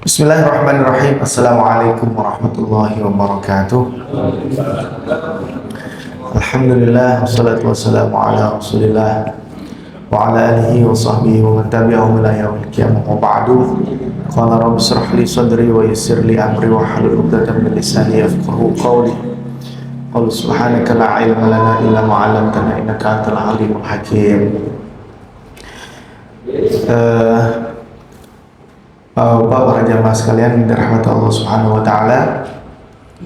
Bismillahirrahmanirrahim. Assalamualaikum warahmatullahi wabarakatuh. Alhamdulillah, wassalatu wassalamu ala rasulillah wa ala alihi wa sahbihi wa man tabi'ahum ila yaumil qiyamah wa ba'du. Qala rabbi shrah li sadri wa yassir li amri wa hlul 'uqdatam min lisani yafqahu qawli. Qul subhanaka la ilma lana illa ma 'allamtana innaka antal alimul hakim. Bapak, para jamaah sekalian yang dirahmati Allah Subhanahu wa taala.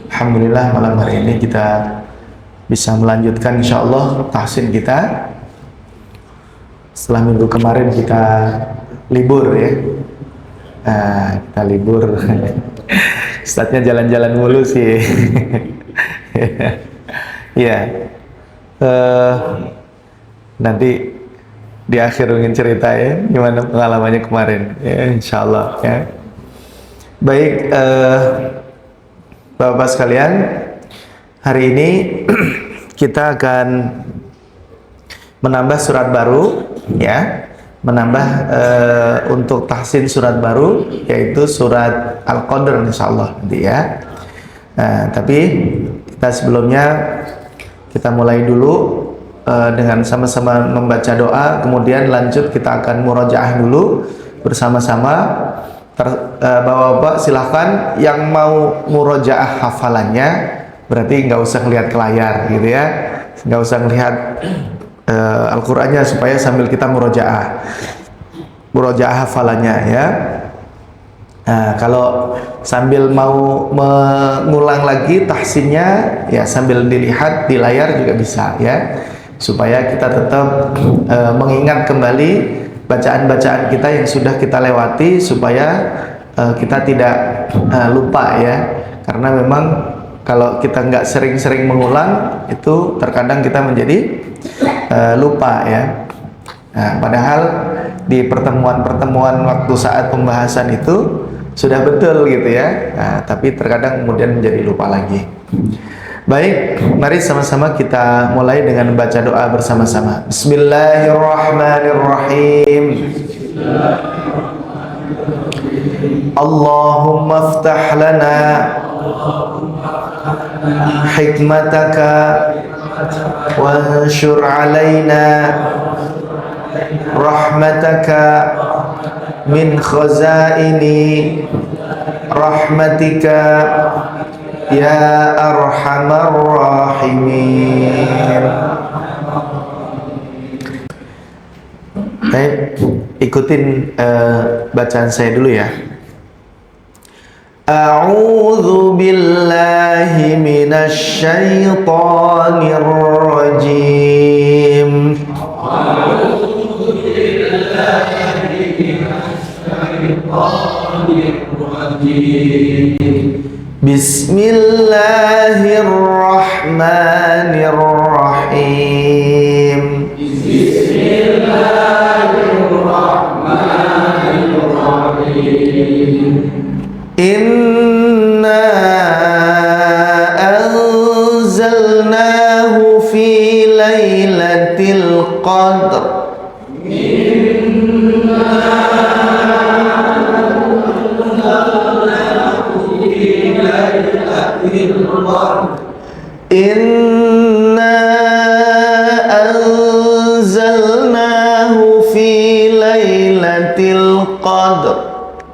Alhamdulillah malam hari ini kita bisa melanjutkan insyaallah tahsin kita. Setelah minggu kemarin kita libur ya. Kita libur. Ustadznya jalan-jalan mulu sih. Ya. Nanti di akhir ingin cerita ya gimana pengalamannya kemarin ya, insyaallah ya. Baik, Bapak sekalian, hari ini kita akan menambah surat baru ya, menambah untuk tahsin surat baru, yaitu surat Al-Qadr insyaallah nanti ya. Tapi kita sebelumnya kita mulai dulu dengan sama-sama membaca doa, kemudian lanjut kita akan murojaah dulu bersama-sama. Bapak-bapak silahkan yang mau murojaah hafalannya, berarti nggak usah ngelihat ke layar gitu ya, nggak usah ngelihat Al-Qur'annya, supaya sambil kita murojaah hafalannya ya. Nah, kalau sambil mau mengulang lagi tahsinnya ya, sambil dilihat di layar juga bisa ya, supaya kita tetap mengingat kembali bacaan-bacaan kita yang sudah kita lewati, supaya kita tidak lupa ya. Karena memang kalau kita nggak sering-sering mengulang, itu terkadang kita menjadi lupa ya. Nah, padahal di pertemuan-pertemuan waktu saat pembahasan itu sudah betul gitu ya. Nah, tapi terkadang kemudian menjadi lupa lagi. Baik, mari sama-sama kita mulai dengan membaca doa bersama-sama. Bismillahirrahmanirrahim. Allahumma aftah lana hikmataka wanshur alaina rahmataka min khazaini rahmatika ya arhamar rahimin. Baik, ikutin bacaan saya dulu ya. A'udzu billahi minasy syaithanir rajim. A'udzu billahi minasy syaithanir rajim. Bismillahirrahmanirrahim. Bismillahirrahmanirrahim. Inna anzalnahu fi lailatul qadr. Inna anzalnahu fi lailatul qadr.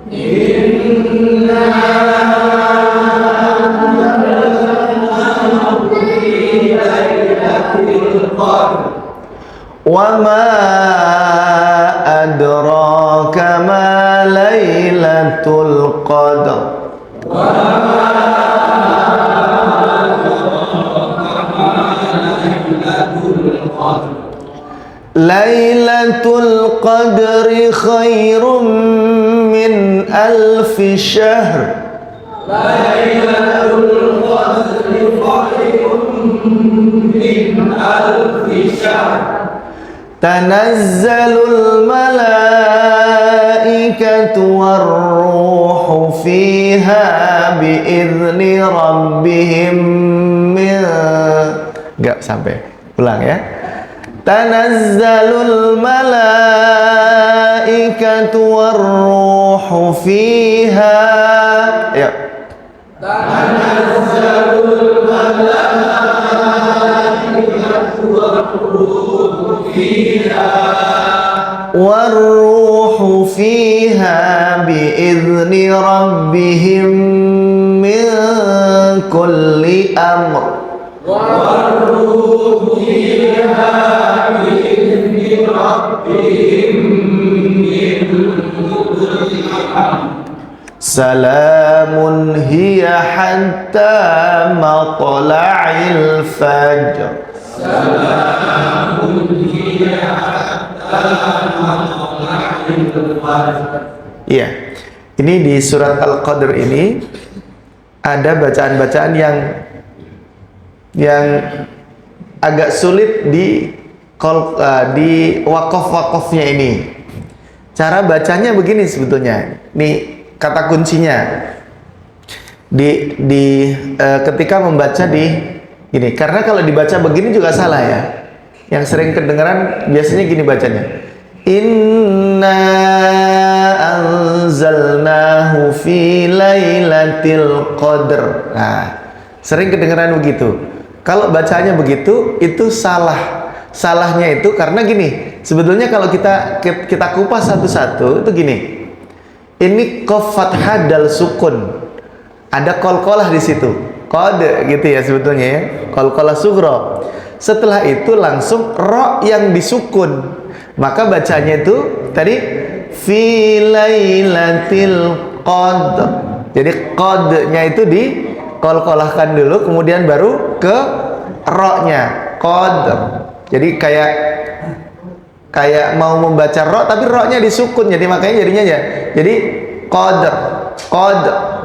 Inna anzalnahu fi lailatul qadr. Wa ma adraka ma lailatul qadr. Lailatul Qadri khairum min alfi syahr. Lailatul Qadri khairum min alfi syahr. Tanazzalul malaikatu warruhu fiha biizni rabbihim min. Enggak sampai, ulang ya. Tanazzalul malaikatu warruhu fiha والروح فيها بإذن ربهم من كل أمر والروح فيها بإذن ربهم من كل أمر سلام هي حتى مطلع الفجر سلام هي Iya, ini di surat Al-Qadr ini ada bacaan-bacaan yang agak sulit di wakaf-wakafnya ini. Cara bacanya begini sebetulnya. Nih kata kuncinya ketika membaca gini. Karena kalau dibaca begini juga salah ya. Yang sering kedengaran biasanya gini bacanya. Inna anzalnahu fi lailatul qadr. Nah, sering kedengaran begitu. Kalau bacanya begitu itu salah. Salahnya itu karena gini. Sebetulnya kalau kita kupas satu-satu itu gini. Ini qaf fathah dal sukun. Ada qalqalah di situ. Qad gitu ya sebetulnya ya. Qalqalah sughra. Setelah itu langsung ro yang disukun, maka bacanya itu tadi fi lailatil qadr. Jadi qadnya itu dikolkolahkan dulu, kemudian baru ke ro-nya qadr. Jadi kayak mau membaca ro tapi ro-nya disukun, jadi makanya jadinya ya. Jadi qadr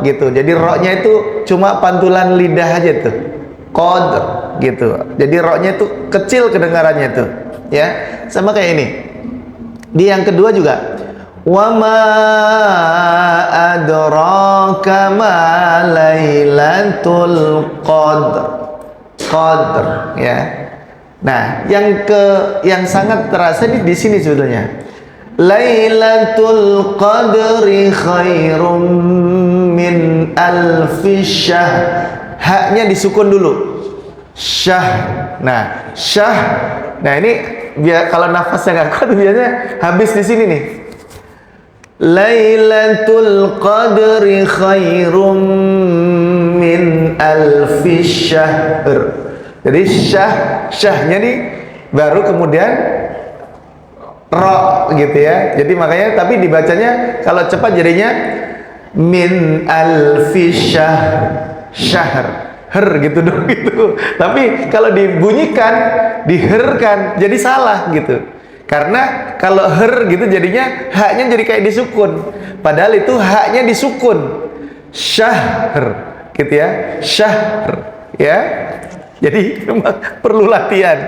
gitu. Jadi ro-nya itu cuma pantulan lidah aja tuh. Qadr gitu. Jadi ro-nya itu kecil kedengarannya tuh, ya. Sama kayak ini. Di yang kedua juga. Wa ma adraka ma lailatul qadr. Qadr, ya. Nah, yang sangat terasa di sini sebetulnya. Lailatul qadri khairum min alfi syahr. Haknya disukun dulu. Syah. Nah, syah. Nah, ini biar kalau nafasnya nggak kuat biasanya habis di sini nih. Lailatul qadri khairum min alfi syahr. Jadi syahnya nih baru kemudian ro gitu ya. Jadi makanya tapi dibacanya kalau cepat jadinya min alfi syahr gitu dong gitu. Tapi kalau dibunyikan, diherkan jadi salah gitu. Karena kalau gitu jadinya haknya jadi kayak disukun. Padahal itu haknya disukun. Syahr gitu ya. Syahr ya. Jadi memang perlu latihan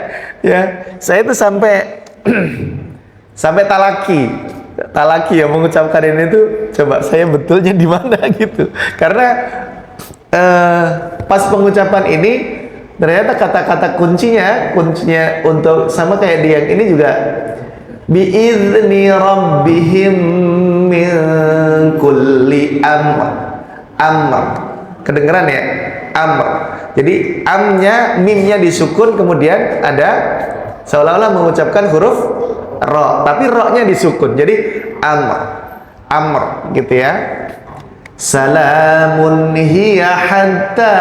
ya. Saya itu sampai talaki ya mengucapkan ini tuh coba saya betulnya di mana gitu. Karena pas pengucapan ini ternyata kata-kata kuncinya untuk sama kayak di yang ini juga biizni rabbihim min kulli amr. Kedengeran ya? Amr. Jadi amnya, mimnya disukun, kemudian ada seolah-olah mengucapkan huruf ro, tapi ro-nya disukun. Jadi amr gitu ya. Salamun hiya hatta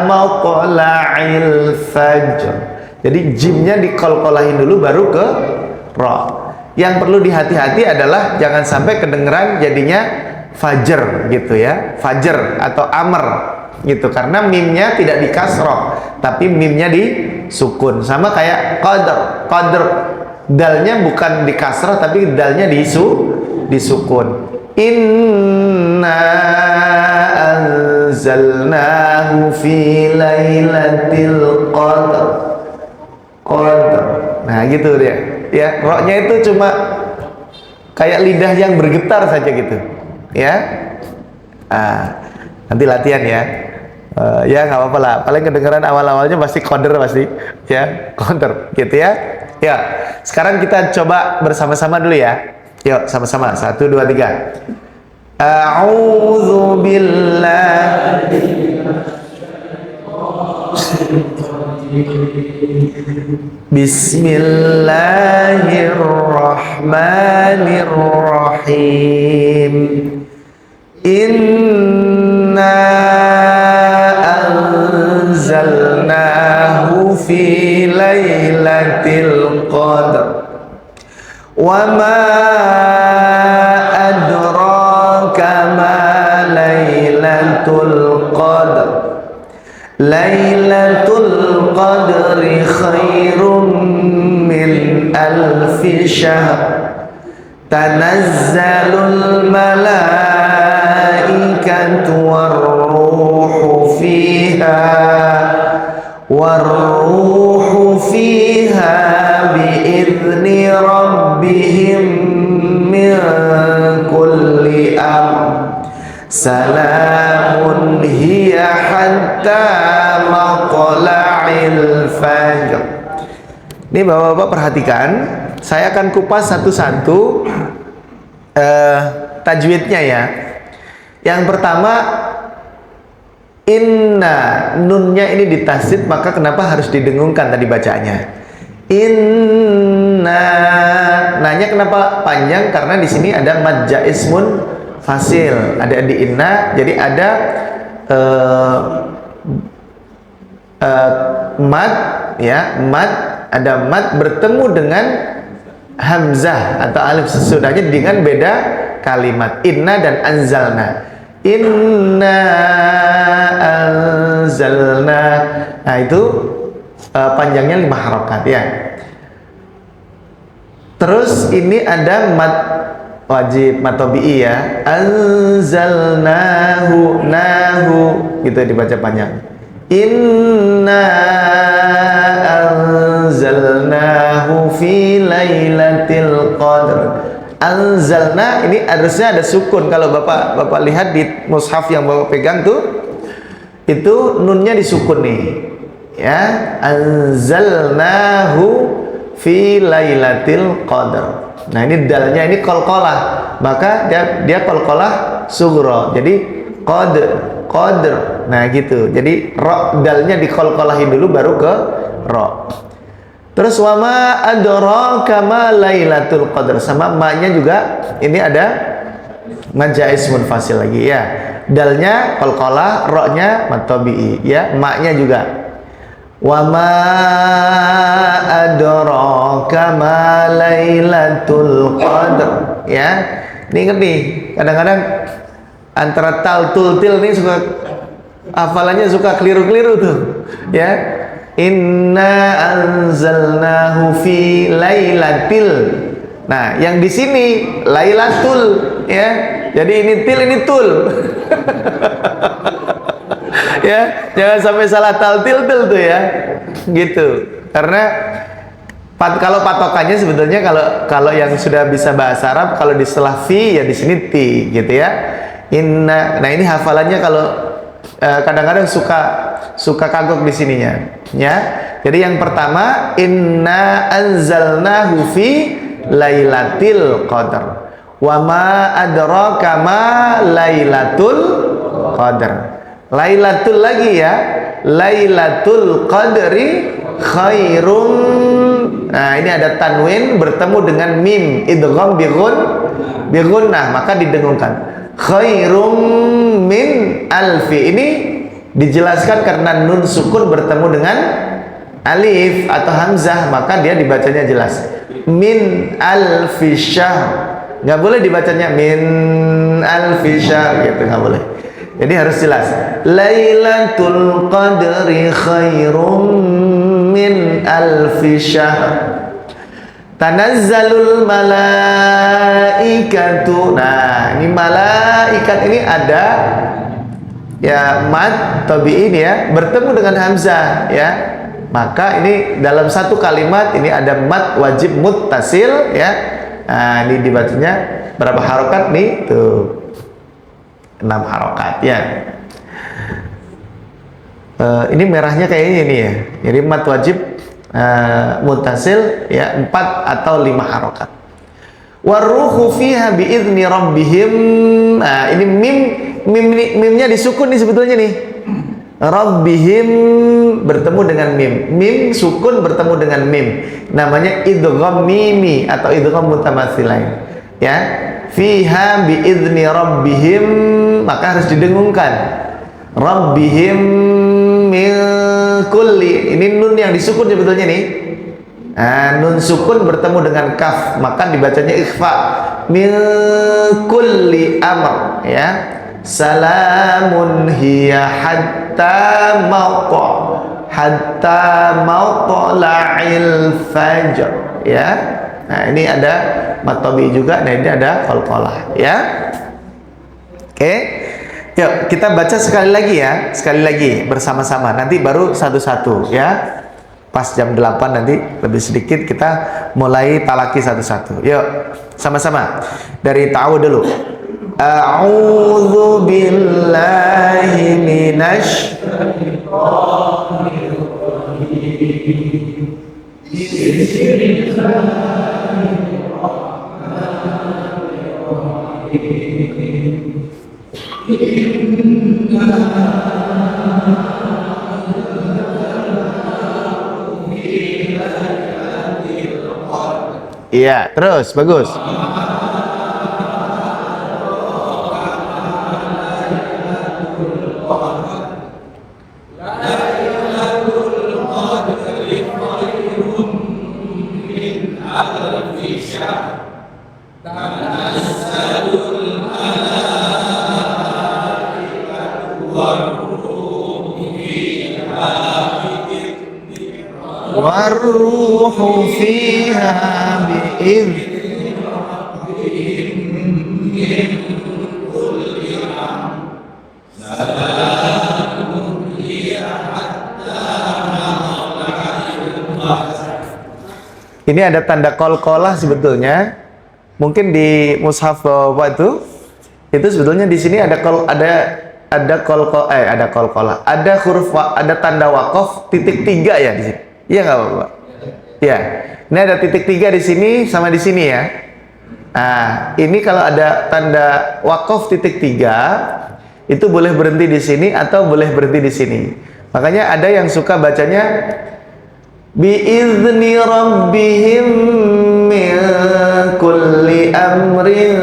matla'il fajr. Jadi jimnya dikolkolahin dulu baru ke ro. Yang perlu dihati-hati adalah jangan sampai kedengeran jadinya fajr gitu ya. Fajr atau amr gitu, karena mimnya tidak dikasroh tapi mimnya disukun. Sama kayak qadr, dalnya bukan dikasroh tapi dalnya disukun. Inna anzalnahu fi lailatil qadr. Nah gitu dia ya, ro-nya itu cuma kayak lidah yang bergetar saja gitu ya. Nanti latihan ya. Ya nggak apa-apa lah, paling kedengeran awal-awalnya pasti qadr pasti ya, qadr gitu ya. Ya, sekarang kita coba bersama-sama dulu ya. Yuk, sama-sama. 1, 2, 3. A'udzu billahi Bismillahirrahmanirrahim. Inna anzalnahu fi lailatul qadr. Wa ma adraka ma lailatul qadr. Lailatul qadri khairum min alfi syahr. Tanazzalul malaikatu warruhu fiha biizni rabbihim min kulli amr. Salamun hiya hatta matla'il fajr. Ini bapak-bapak perhatikan, saya akan kupas satu-satu tajwidnya ya. Yang pertama, inna, nunnya ini ditasdid, maka kenapa harus didengungkan tadi bacaannya? Inna, nanya kenapa panjang? Karena di sini ada mad jaismun fasil, ada di inna, jadi ada mad ya, mad, ada mad bertemu dengan hamzah atau alif sesudahnya dengan beda kalimat. Inna dan anzalna. Inna anzalna. Nah itu panjangnya 5 harokat ya. Terus ini ada mad wajib, mad tabi'i ya. Anzalnahu, nahu, gitu dibaca panjang. Inna anzalnahu fi lailatul qadr. Anzalna ini harusnya ada sukun. Kalau bapak lihat di mushaf yang bapak pegang tuh, itu nunnya disukun nih ya. Anzalnahu fi lailatul qadr. Nah ini dalnya ini qalqalah, maka dia qalqalah sughra. Jadi qadr. Nah gitu. Jadi ro, dalnya diqalqalahin dulu baru ke ro. Terus wama adraka ma lailatul qadr, sama ma-nya juga ini ada mad jaiz munfasil lagi ya. Dalnya qalqalah, ro-nya mad tabi'i ya, ma-nya juga. Wama adraka ma lailatul qadr ya. Ini ingat nih, kadang-kadang antara tal tul til nih suka hafalannya suka keliru-keliru tuh ya. Inna anzalnahu fi lailatil. Nah, yang di sini lailatul ya. Jadi ini til, ini tul. Ya, jangan sampai salah tal til tuh ya. Gitu. Karena kalau patokannya sebetulnya kalau yang sudah bisa bahasa Arab, kalau di setelah fi ya di sini ti gitu ya. Inna. Nah, ini hafalannya kalau kadang-kadang suka kagok di sininya ya. Jadi yang pertama inna anzalnahu fi lailatul qadr. Wa ma adraka ma lailatul qadr. Lailatul lagi ya. Lailatul qadri khairum. Nah, ini ada tanwin bertemu dengan mim idgham bi gunnah, maka didengungkan. Khairum min alfi. Ini dijelaskan karena nun sukun bertemu dengan alif atau hamzah, maka dia dibacanya jelas. Min alfi syahr. Nggak boleh dibacanya min alfi syahr gitu, nggak boleh. Jadi harus jelas. Lailatul qadri khairum min alfi syahr. Tanazzalul malaikatu. Nah, ini malaikat ini ada ya mad tabi'in ya, bertemu dengan hamzah ya. Maka ini dalam satu kalimat ini ada mad wajib muttasil ya. Nah, ini dibacanya berapa harokat nih? Tuh. 6 harokat ya. Ini merahnya kayaknya ini ya. Jadi mad wajib muttasil ya 4 atau 5 harokat. Warruhu fiha biizni rabbihim. Nah, ini mimnya disukun nih sebetulnya nih. Rabbihim bertemu dengan mim. Mim sukun bertemu dengan mim. Namanya idgham mimi atau idgham mutamatsilain. Ya. Fiha biizni rabbihim, maka harus didengungkan. Rabbihim min kulli. Ini nun yang disukun sebetulnya nih. Nun sukun bertemu dengan kaf, maka dibacanya ikhfa. Min kulli amr, ya. Salamun hiya hatta matla'il fajr, ya. Nah, ini ada matobi juga, nah ini ada qalqalah, ya. Oke. Yuk, kita baca sekali lagi ya. Sekali lagi bersama-sama. Nanti baru satu-satu, ya. Pas jam 8 nanti lebih sedikit kita mulai talaki satu-satu. Yuk, sama-sama. Dari ta'awud dulu. A'udzu billahi minasy Iya, terus bagus. Warruhu fiha bi'idzni Ini ada tanda qalqalah sebetulnya. Mungkin di mushaf Bapak itu sebetulnya di sini ada qalqalah, ada huruf, ada tanda waqaf titik 3 ya di sini. Iya nggak Bapak? Ya. Ini ada titik 3 di sini sama di sini ya. Nah, ini kalau ada tanda waqaf titik 3 itu boleh berhenti di sini atau boleh berhenti di sini. Makanya ada yang suka bacanya biizni rabbihim min kulli amrin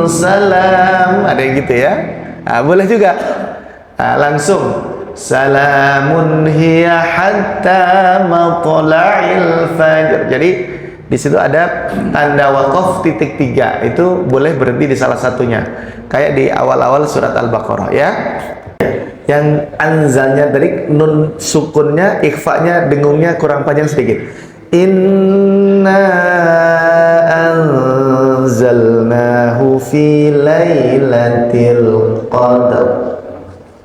salam. Ada yang gitu ya. Nah, boleh juga. Nah, langsung salamun hiya hatta matla'il fajr. Jadi di situ ada tanda waqaf titik 3. Itu boleh berhenti di salah satunya. Kayak di awal-awal surat Al-Baqarah ya. Yang anzalnya tadi nun sukunnya, ikhfanya, dengungnya kurang panjang sedikit. Inna anzalnahu fi lailatul qadar.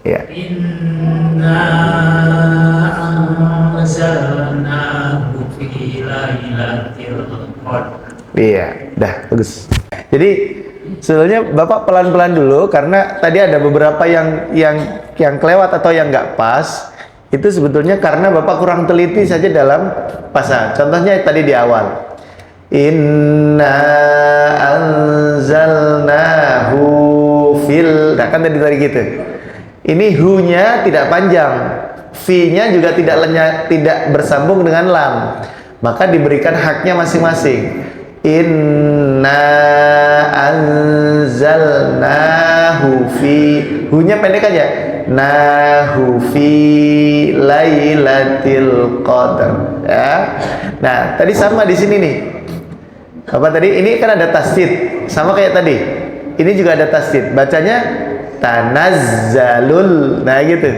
Ya. Inna anzalnahu fi lailatul qadar. Iya, dah bagus. Jadi sebetulnya Bapak pelan-pelan dulu karena tadi ada beberapa yang kelewat atau yang nggak pas. Itu sebetulnya karena Bapak kurang teliti saja dalam pasal. Contohnya tadi di awal. Inna anzalnahu fil. Nah, kan tadi gitu. Ini hu-nya tidak panjang. V-nya juga tidak bersambung dengan lam. Maka diberikan haknya masing-masing. Inna anzalnahu fi, hu-nya pendek aja. Nahu fi lailatul qadar. Ya. Nah, tadi sama di sini nih. Apa tadi? Ini kan ada tasdid, sama kayak tadi. Ini juga ada tasdid. Bacanya tanazzalul. Nah, gitu.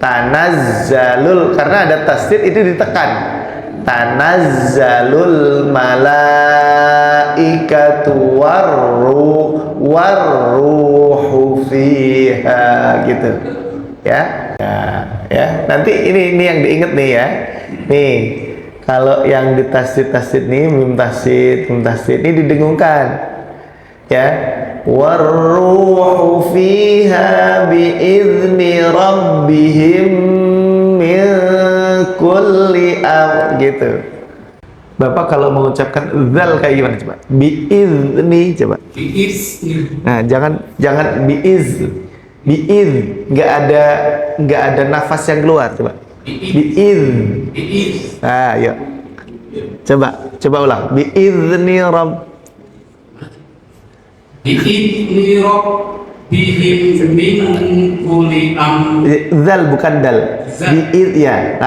Tanazzalul karena ada tasdid itu ditekan. Tanazzalul malaikatu warruhu fiha gitu ya. Ya nanti ini yang diingat nih ya. Nih kalau yang di tasdid nih mim tasdid ini didengungkan ya. Warruhu fiha biizni rabbihim min kulli gitu. Bapak kalau mengucapkan zal kayak gimana coba? Biizni coba. Biizni. Nah, jangan biiz. Bi'id, nggak ada nafas yang keluar. Coba. Bi'id. Ah, yuk. Coba ulang. Bi'izni rabb. Bi'izni rabbihim min kulli amr. Zal bukan dal. Bi'id ya.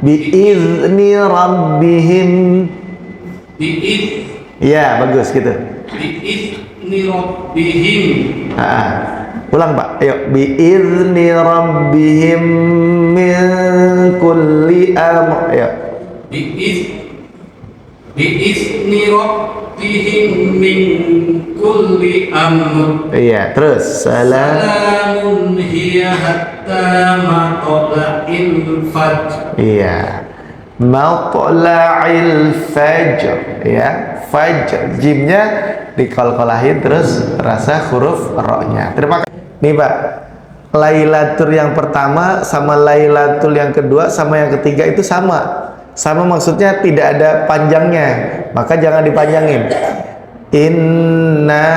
Bi'izni rabbihim. Bi'id. Ya, bagus gitu. Bi'izni rabbihim. Ulang Pak. Ayo. Bi'izni rabbihim min kulli amr. Ayo. Bi'izni rabbihim min kulli amr. Iya, terus Salamun hiya hatta matla'il fajr. Iya. Matla'il fajr, ya. Fajr, jimnya dikolkolahin terus rasa huruf ro-nya. Terima kasih. Nih Pak, Lailatul yang pertama sama Lailatul yang kedua sama yang ketiga itu sama. Sama maksudnya tidak ada panjangnya, maka jangan dipanjangin. Inna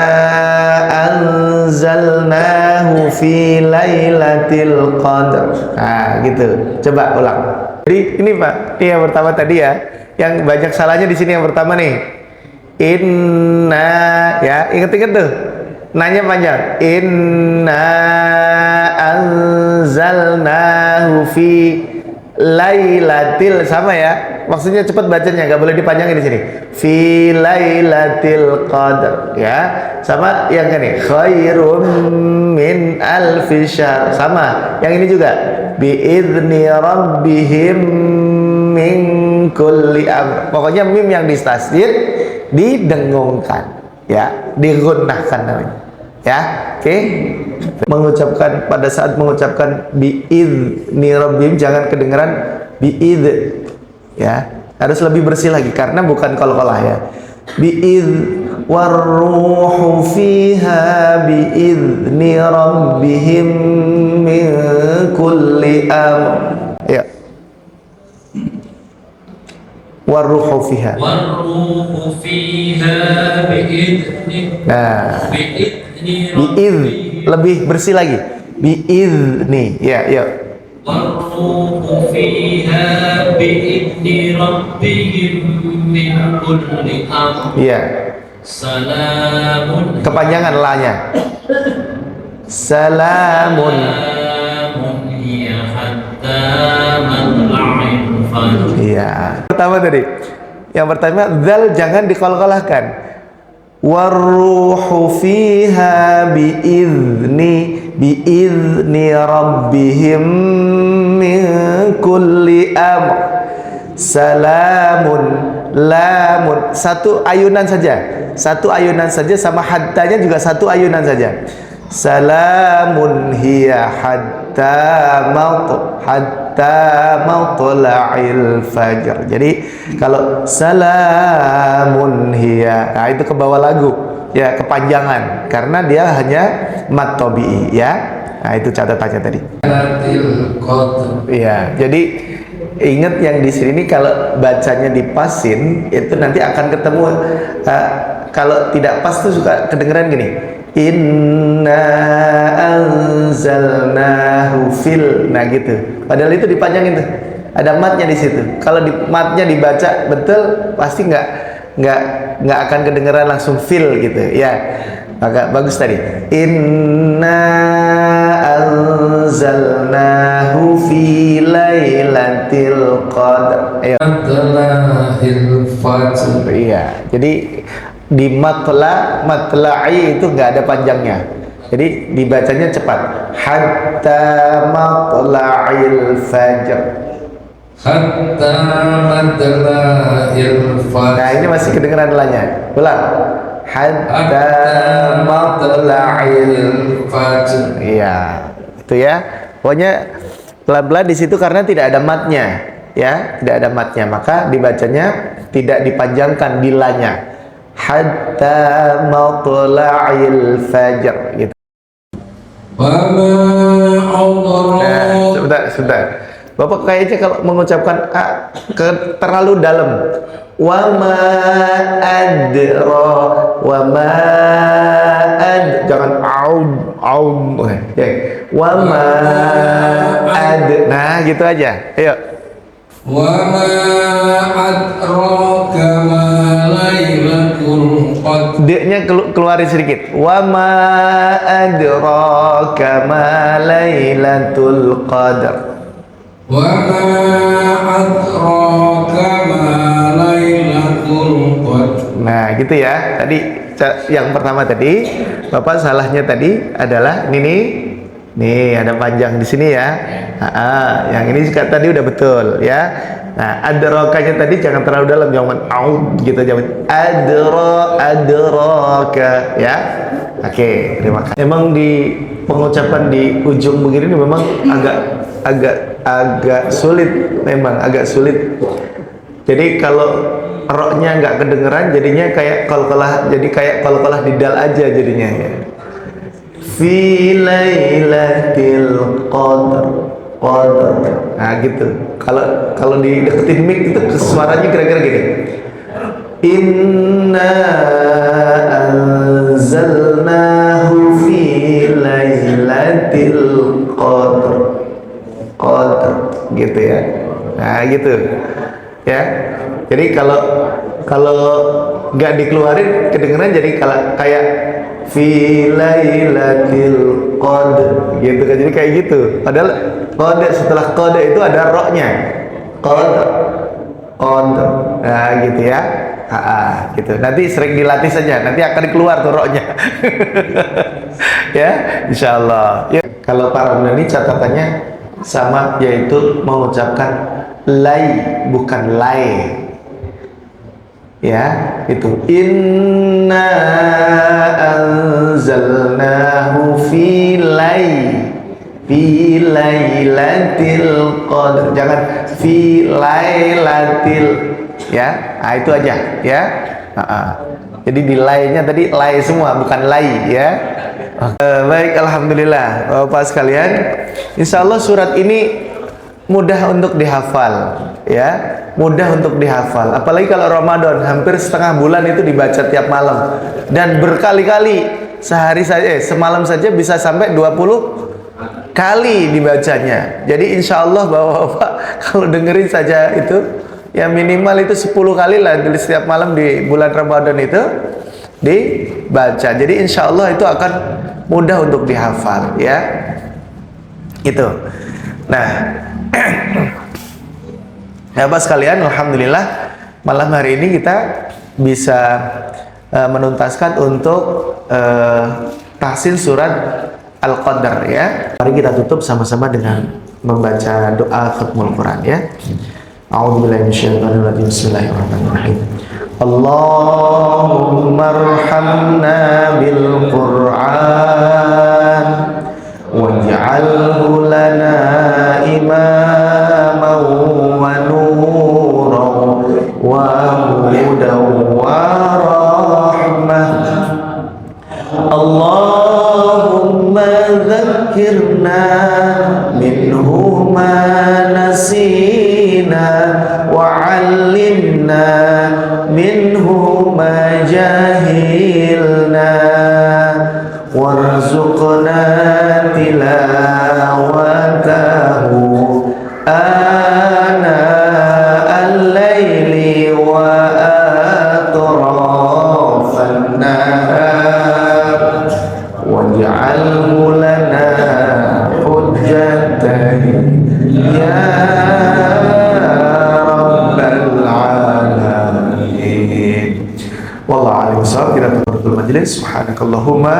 anzalnahu fi lailatul qadr. Nah, gitu. Coba ulang. Jadi ini Pak, ini yang pertama tadi ya. Yang banyak salahnya di sini yang pertama nih. Inna, ya, inget-inget tuh. Nanya panjang. Inna anzalnahu fi lailatil, sama ya. Maksudnya cepat bacanya, nggak boleh dipanjangin di sini. Fi lailatil qadr, ya. Sama yang ini, khairum min alfi syahr. Sama. Yang ini juga. Bi'izni rabbihim min kulli amr. Pokoknya mim yang distasdid didengungkan, ya, digunnahkan namanya. Ya, oke. Mengucapkan pada saat mengucapkan bi'izni rabbihim jangan kedengaran bi'id, ya. Harus lebih bersih lagi karena bukan qalqalah ya. Bi'id warruhu fiha bi'izni rabbihim min kulli amr. Ya. Warruhu fiha. Warruhu fiha bi'izni. Nah, Bi'izni bi'id lebih bersih lagi. Bi'izni. Ya, ya. Warruhu fiha bi'izni rabbihim min kulli amr. Ya. Salamun. Kepanjangan la-nya. Salamun. Salamun hiya hatta matla'il fajr. Iya. Pertama tadi. Yang pertama zal jangan dikolkolahkan. Warruhu fiha bi'izni rabbihim min kulli amr. Salamun, lamun, satu ayunan saja sama hattanya juga satu ayunan saja. Salamun hiya hatta matla'il fajr. Jadi kalau salamun hiya, nah itu ke bawah lagu ya, kepanjangan karena dia hanya mat tabi'i ya. Nah itu catatannya tadi. Iya, jadi ingat yang di sini kalau bacanya dipasin itu nanti akan ketemu kalau tidak pas tuh suka kedengeran gini. Inna anzalnahu fil, nah gitu. Padahal itu dipanjangin tuh. Ada matnya di situ. Kalau matnya dibaca betul pasti nggak akan kedengeran langsung fil gitu ya. Maka bagus tadi. Inna anzalnahu fi lailatul qadr. Ayo. Iya. Jadi di matla'i itu nggak ada panjangnya. Jadi dibacanya cepat. Hatta matla'il fajr. Hatta matla'il fajr. Nah ini masih kedengeran lanya. Ulang. Hatta matla'il fajr. Iya, itu ya. Pokoknya pelan-pelan di situ karena tidak ada matnya, ya, tidak ada matnya, maka dibacanya tidak dipanjangkan bilanya. Hatta matla'il fajr gitu. Nah, sebentar. Bapak kayaknya kalau mengucapkan a terlalu dalam. wa ma adra, wa ma jangan aud, wa ma nah gitu aja, ayo. Wa ma adraka ma lailatul qadr. D-nya keluarin sedikit. Wa ma adraka ma lailatul qadr. Wa ma adraka ma lailatul qadr. Nah, gitu ya. Tadi yang pertama tadi, Bapak salahnya tadi adalah ini. Nih, ada panjang di sini ya. Yang ini tadi udah betul ya. Nah, adrokanya tadi jangan terlalu dalam, jangan out gitu, jangan adroka ya. Oke, terima kasih. Memang di pengucapan di ujung begini memang agak sulit, memang agak sulit. Jadi kalau roknya nggak kedengeran, jadinya kayak qalqalah, jadi kayak qalqalah di dal aja jadinya ya. Fi lailatil qadr. Nah gitu. Kalau dideketin mic itu suaranya kira-kira gini. Inna anzalnahu fi lailatil qadr. Gitu ya. Nah gitu. Ya. Jadi kalau nggak dikeluarin kedengeran, jadi kayak fi lailatil qadr gitu kan, jadi kayak gitu. Padahal qadr, setelah qadr itu ada roknya, qadr. Nah gitu ya. Gitu. Nanti sering dilatih saja, nanti akan keluar tuh roknya. Ya, insyaallah. Ya, kalau para penyanyi catatannya sama, yaitu mengucapkan lai bukan lai. Ya, itu inna anzalnahu fi lailatil qadr, jangan fi lailatil ya. Nah, itu aja ya. Jadi di lainya tadi lai semua, bukan lai ya. Baik, alhamdulillah Bapak sekalian, insyaallah surat ini mudah untuk dihafal ya, mudah untuk dihafal. Apalagi kalau Ramadan, hampir setengah bulan itu dibaca tiap malam dan berkali-kali, sehari saja semalam saja bisa sampai 20 kali dibacanya. Jadi insya Allah Bapak-Bapak kalau dengerin saja itu ya minimal itu 10 kali lah di setiap malam di bulan Ramadan itu dibaca. Jadi insya Allah itu akan mudah untuk dihafal ya. Itu. Nah, Bapak sekalian, alhamdulillah malam hari ini kita bisa menuntaskan untuk tahsin surat Al-Qadr ya. Mari kita tutup sama-sama dengan membaca doa khatmul Quran ya. A'udzubillahi minasyaitonir rajim. Bismillahirrahmanirrahim. Allahumma arhamna bil Qur'an waj'alhu lana imaman wa nuran wa hudan wa rahmah. Allahumma dzakkirna minhu ma nasina wa 'allimna minhu ma jahilna warzuqna tilawatahu ana al-laili wa atrafan nahar waj'alhu lana hujjatan ya rabbal alamin. Wallahu a'lam bishawab. Kita tutup majelis. Subhanakallahumma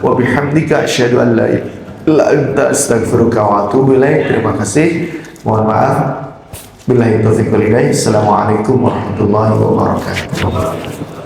wa bihamdika asyhadu an la ilaha illa anta astaghfiruka wa atubu ilaik. Terima kasih. Mohon maaf. Billahi taufiq wal hidayah. Assalamualaikum warahmatullahi wabarakatuh.